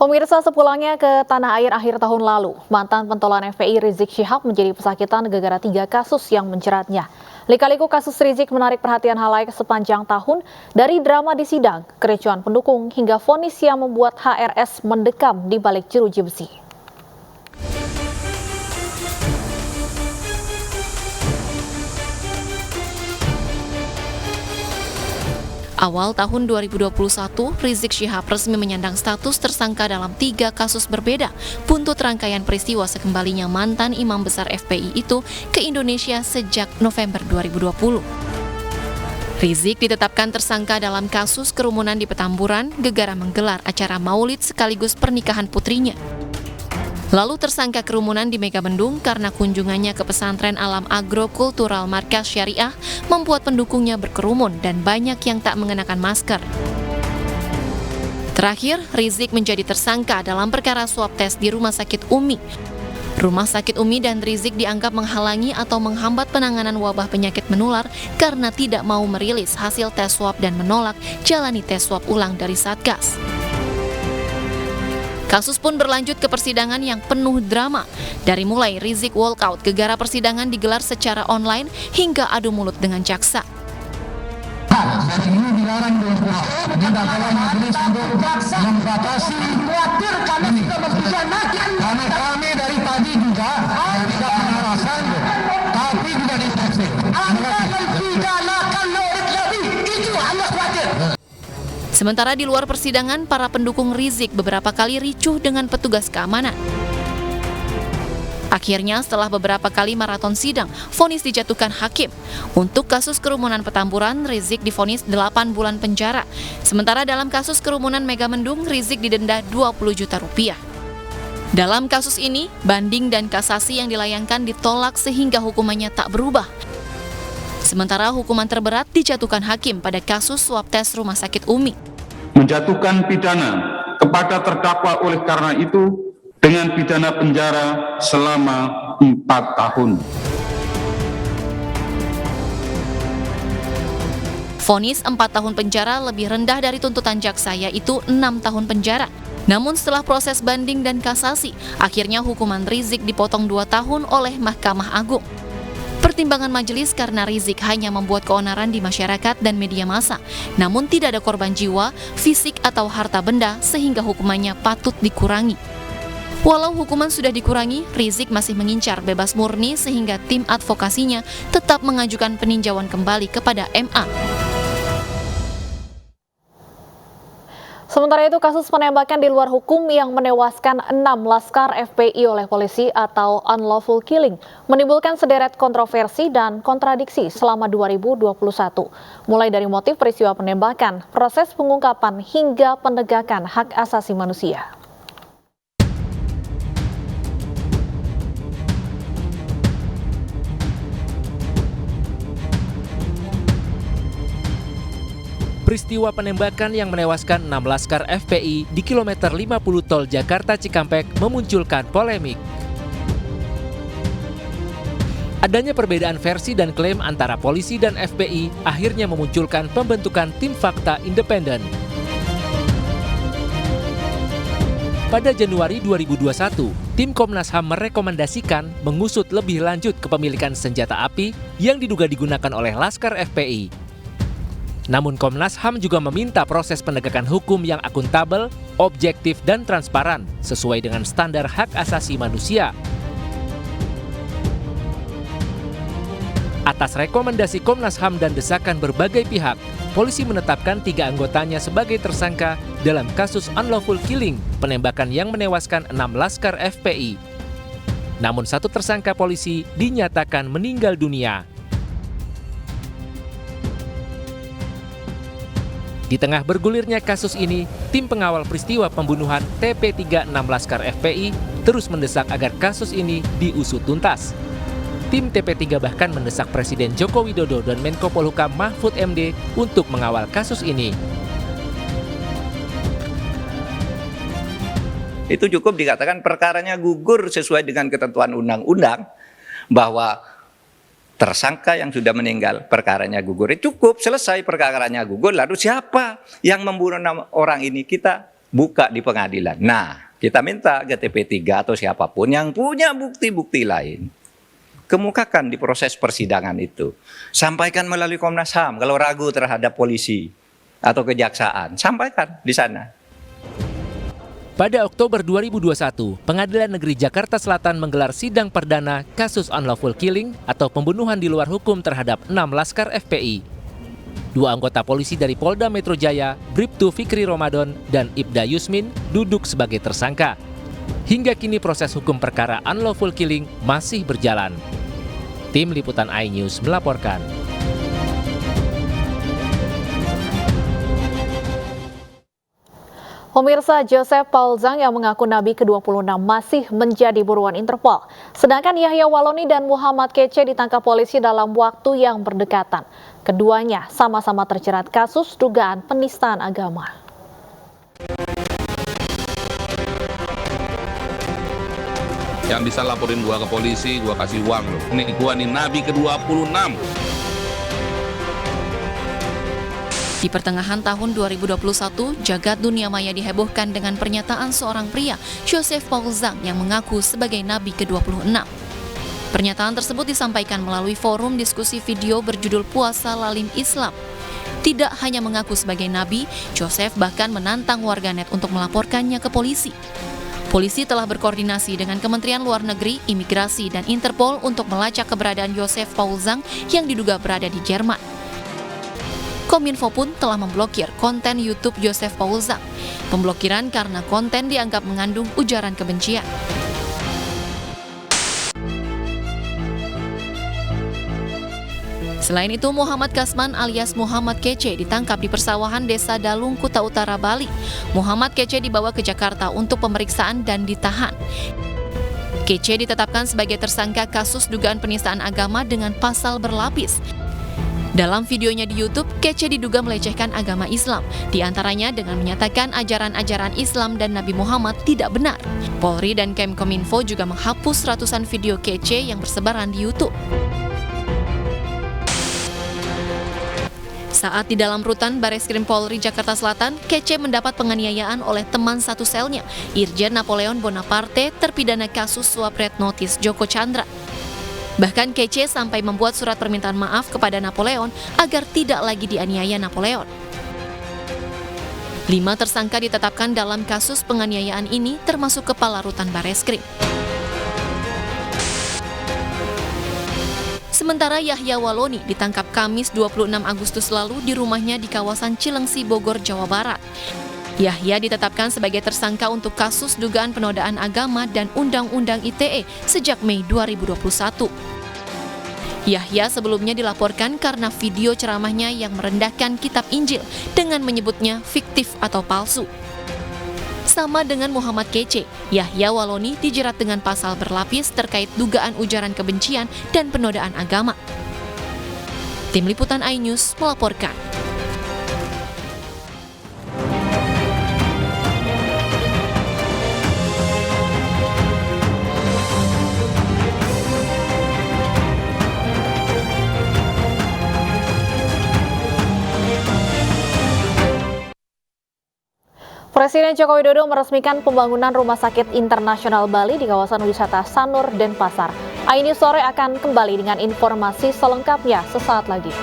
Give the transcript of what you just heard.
Pemirsa, sepulangnya ke tanah air akhir tahun lalu, mantan pentolan FPI Rizik Syihab menjadi pesakitan gara-gara 3 kasus yang menjeratnya. Lika-liku kasus Rizik menarik perhatian halayak sepanjang tahun, dari drama di sidang, kericuan pendukung, hingga vonis yang membuat HRS mendekam di balik jeruji besi. Awal tahun 2021, Rizik Syihab resmi menyandang status tersangka dalam 3 kasus berbeda, buntut rangkaian peristiwa sekembalinya mantan imam besar FPI itu ke Indonesia sejak November 2020. Rizik ditetapkan tersangka dalam kasus kerumunan di Petamburan, gegara menggelar acara maulid sekaligus pernikahan putrinya. Lalu tersangka kerumunan di Megamendung karena kunjungannya ke pesantren Alam Agrokultural Markas Syariah membuat pendukungnya berkerumun dan banyak yang tak mengenakan masker. Terakhir, Rizik menjadi tersangka dalam perkara swab tes di Rumah Sakit Umi. Rumah Sakit Umi dan Rizik dianggap menghalangi atau menghambat penanganan wabah penyakit menular karena tidak mau merilis hasil tes swab dan menolak jalani tes swab ulang dari Satgas. Kasus pun berlanjut ke persidangan yang penuh drama. Dari mulai Rizik walkout, gegara persidangan digelar secara online hingga adu mulut dengan jaksa. Dari ini dilarang minta tolong majelis untuk membatasi khawatir kami sudah mempidanakan karena kami dari tadi juga tidak penjelasan tapi juga disaksi. Anda mempidanakan murid Nabi, itu Anda khawatir. Sementara di luar persidangan, para pendukung Rizik beberapa kali ricuh dengan petugas keamanan. Akhirnya, setelah beberapa kali maraton sidang, vonis dijatuhkan hakim. Untuk kasus kerumunan Petamburan, Rizik divonis 8 bulan penjara. Sementara dalam kasus kerumunan Megamendung, Rizik didenda 20 juta rupiah. Dalam kasus ini, banding dan kasasi yang dilayangkan ditolak sehingga hukumannya tak berubah. Sementara hukuman terberat dijatuhkan hakim pada kasus swab tes Rumah Sakit Umi. Menjatuhkan pidana kepada terdakwa oleh karena itu dengan pidana penjara selama 4 tahun. Vonis 4 tahun penjara lebih rendah dari tuntutan jaksa, yaitu 6 tahun penjara. Namun setelah proses banding dan kasasi, akhirnya hukuman Rizik dipotong 2 tahun oleh Mahkamah Agung. Pertimbangan majelis karena Rizik hanya membuat keonaran di masyarakat dan media massa, namun tidak ada korban jiwa, fisik atau harta benda sehingga hukumannya patut dikurangi. Walau hukuman sudah dikurangi, Rizik masih mengincar bebas murni sehingga tim advokasinya tetap mengajukan peninjauan kembali kepada MA. Sementara itu, kasus penembakan di luar hukum yang menewaskan 6 laskar FPI oleh polisi atau unlawful killing menimbulkan sederet kontroversi dan kontradiksi selama 2021. Mulai dari motif peristiwa penembakan, proses pengungkapan hingga penegakan hak asasi manusia. Peristiwa penembakan yang menewaskan 6 laskar FPI di kilometer 50 tol Jakarta Cikampek memunculkan polemik. Adanya perbedaan versi dan klaim antara polisi dan FPI akhirnya memunculkan pembentukan tim fakta independen. Pada Januari 2021, tim Komnas HAM merekomendasikan mengusut lebih lanjut kepemilikan senjata api yang diduga digunakan oleh laskar FPI. Namun Komnas HAM juga meminta proses penegakan hukum yang akuntabel, objektif, dan transparan sesuai dengan standar hak asasi manusia. Atas rekomendasi Komnas HAM dan desakan berbagai pihak, polisi menetapkan 3 anggotanya sebagai tersangka dalam kasus unlawful killing, penembakan yang menewaskan 6 laskar FPI. Namun 1 tersangka polisi dinyatakan meninggal dunia. Di tengah bergulirnya kasus ini, tim pengawal peristiwa pembunuhan TP36 Laskar FPI terus mendesak agar kasus ini diusut tuntas. Tim TP3 bahkan mendesak Presiden Joko Widodo dan Menko Polhukam Mahfud MD untuk mengawal kasus ini. Itu cukup dikatakan perkaranya gugur sesuai dengan ketentuan undang-undang, bahwa tersangka yang sudah meninggal perkaranya gugur. Cukup, selesai perkaranya gugur. Lalu siapa yang membunuh orang ini? Kita buka di pengadilan. Nah, kita minta ke TP3 atau siapapun yang punya bukti-bukti lain, kemukakan di proses persidangan itu. Sampaikan melalui Komnas HAM kalau ragu terhadap polisi atau kejaksaan, sampaikan di sana. Pada Oktober 2021, Pengadilan Negeri Jakarta Selatan menggelar sidang perdana kasus unlawful killing atau pembunuhan di luar hukum terhadap 6 laskar FPI. 2 anggota polisi dari Polda Metro Jaya, Bribtu Fikri Ramadan dan Ibda Yusmin duduk sebagai tersangka. Hingga kini proses hukum perkara unlawful killing masih berjalan. Tim Liputan iNews melaporkan. Pemirsa, Joseph Paul Zhang yang mengaku Nabi ke-26 masih menjadi buruan Interpol. Sedangkan Yahya Waloni dan Muhammad Kece ditangkap polisi dalam waktu yang berdekatan. Keduanya sama-sama terjerat kasus dugaan penistaan agama. Yang bisa laporin gua ke polisi, gua kasih uang loh. Nih gua nih Nabi ke-26. Di pertengahan tahun 2021, jagat dunia maya dihebohkan dengan pernyataan seorang pria, Joseph Paul Zhang, yang mengaku sebagai Nabi ke-26. Pernyataan tersebut disampaikan melalui forum diskusi video berjudul Puasa Lalim Islam. Tidak hanya mengaku sebagai Nabi, Joseph bahkan menantang warganet untuk melaporkannya ke polisi. Polisi telah berkoordinasi dengan Kementerian Luar Negeri, Imigrasi, dan Interpol untuk melacak keberadaan Joseph Paul Zhang yang diduga berada di Jerman. Kominfo pun telah memblokir konten YouTube Joseph Paul Zhang. Pemblokiran karena konten dianggap mengandung ujaran kebencian. Selain itu, Muhammad Kasman alias Muhammad Kece ditangkap di persawahan Desa Dalung, Kuta Utara, Bali. Muhammad Kece dibawa ke Jakarta untuk pemeriksaan dan ditahan. Kece ditetapkan sebagai tersangka kasus dugaan penistaan agama dengan pasal berlapis. Dalam videonya di YouTube, Kece diduga melecehkan agama Islam, diantaranya dengan menyatakan ajaran-ajaran Islam dan Nabi Muhammad tidak benar. Polri dan Kemkominfo juga menghapus ratusan video Kece yang bersebaran di YouTube. Saat di dalam rutan Bareskrim Polri Jakarta Selatan, Kece mendapat penganiayaan oleh teman satu selnya, Irjen Napoleon Bonaparte, terpidana kasus suap red notice Joko Chandra. Bahkan Kece sampai membuat surat permintaan maaf kepada Napoleon agar tidak lagi dianiaya Napoleon. 5 tersangka ditetapkan dalam kasus penganiayaan ini, termasuk Kepala Rutan Bareskrim. Sementara Yahya Waloni ditangkap Kamis 26 Agustus lalu di rumahnya di kawasan Cilengsi, Bogor, Jawa Barat. Yahya ditetapkan sebagai tersangka untuk kasus dugaan penodaan agama dan Undang-Undang ITE sejak Mei 2021. Yahya sebelumnya dilaporkan karena video ceramahnya yang merendahkan kitab Injil dengan menyebutnya fiktif atau palsu. Sama dengan Muhammad Kece, Yahya Waloni dijerat dengan pasal berlapis terkait dugaan ujaran kebencian dan penodaan agama. Tim Liputan iNews melaporkan. Presiden Joko Widodo meresmikan pembangunan Rumah Sakit Internasional Bali di kawasan wisata Sanur, Denpasar. iNews Sore akan kembali dengan informasi selengkapnya sesaat lagi.